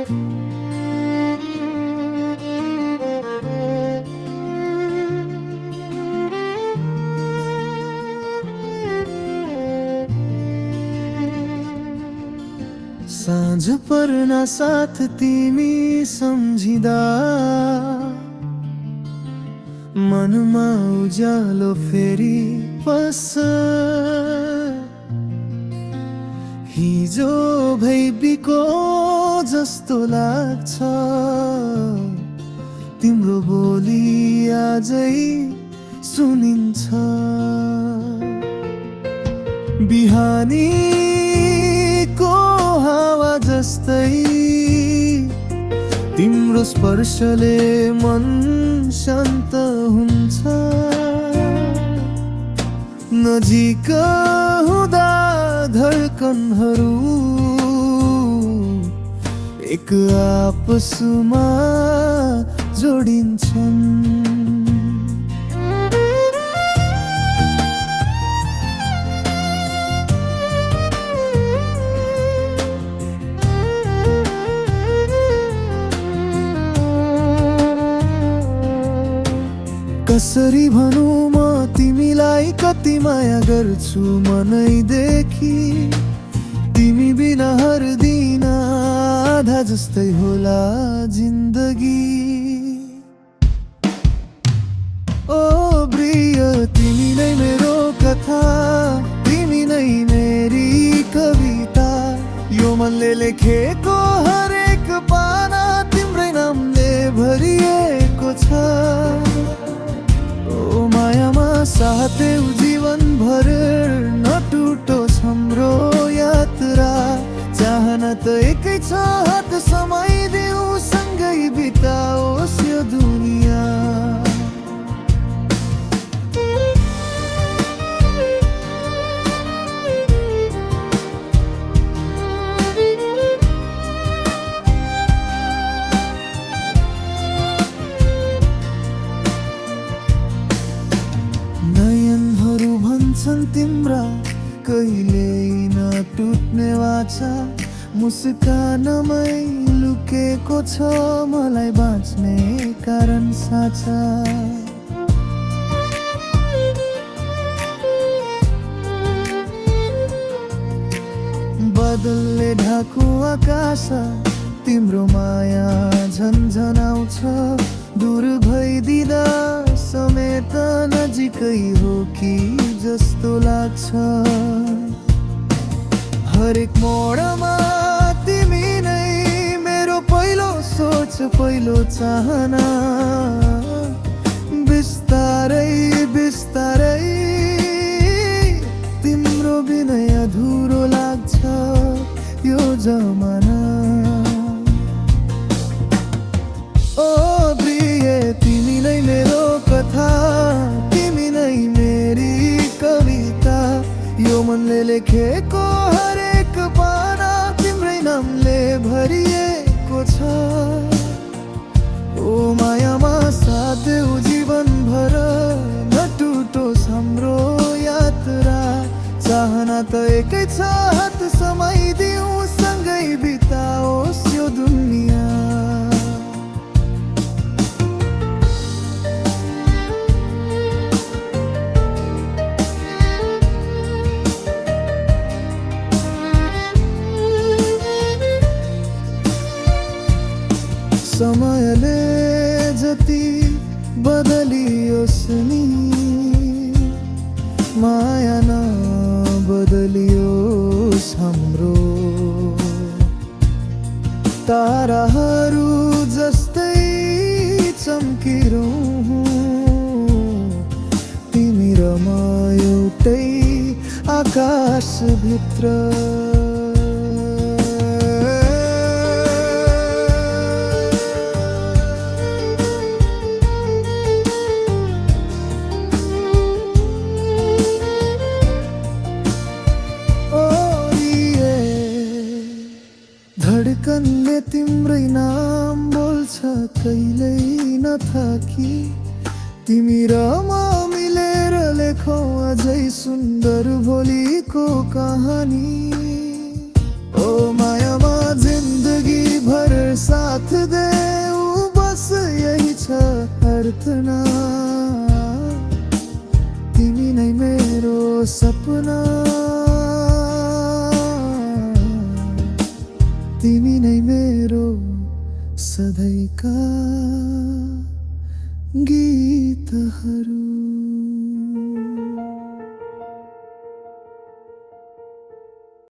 साँझ पर्ना साथ तिमी सम्झिँदा मनमा उज्यालो फेरि पस्छ। हिजो भई बिको जस्तो लाग्छ, तिम्रो बोली आजै सुनिन्छ। बिहानीको हावा जस्तै तिम्रो स्पर्शले मन शान्त हुन्छ। नजिक हुँदा धड्कनहरू एक आपसमा जोडिन्छन्। कसरी भनौँ म तिमीलाई कति माया गर्छु मनैदेखि। तिमी बिना हर दिन आधा जस्तै होला जिन्दगी। ओ प्रिय तिमी नै मेरो कथा, तिमी नै मेरी कविता। यो मनले लेखेको हरेक पाना तिम्रै नामले भरिएको छ। मायामा साथ जीवन भर नटुटोस् हाम्रो यात्रा। चाहना त एकै छ, हात समाइदेऊ सँगै बिताओस् यो दुनिया। नयनहरू भन्छन् तिम्रा कहिल्यै नटुट्ने वाचा। मुस्कानमै लुकेको छ मलाई बाँच्ने कारण साँचा। बदलले ढाकु आकाश तिम्रो माया झन्झनाउँछ। दूर भइदिँदा समेत नजिकै हो कि जस्तो लाग्छ। हरेक मोडमा तिमी नै मेरो पहिलो सोच, पहिलो चाहना। बिस्तारै बिस्तारै तिम्रो बिना अधुरो लाग्छ यो जमाना। ओ प्रिय तिमी नै मेरो कथा, तिमी नै मेरी कविता। यो मनले लेखेको हरेक पाना तिम्रै नामले भरिएको छ। ओ मायामा साथ जीवन भर नटुटोस् हाम्रो यात्रा। चाहना त एकै छ, हात समाइदिऊ सँगै बिताओस् यो दुनिया। समयले जति बदलियोस् नि माया नबदलियोस् हाम्रो। ताराहरू जस्तै चम्किरहँ तिमी र म एउटै आकाशभित्र। धड्कनले तिम्रै नाम बोल्छ कहिल्यै नथाकी। तिमी र म मिलेर लेखौँ अझै सुन्दर भोलिको कहानी। ओ मायामा जिन्दगी भर तिमी नै मेरो सधैँका गीतहरू।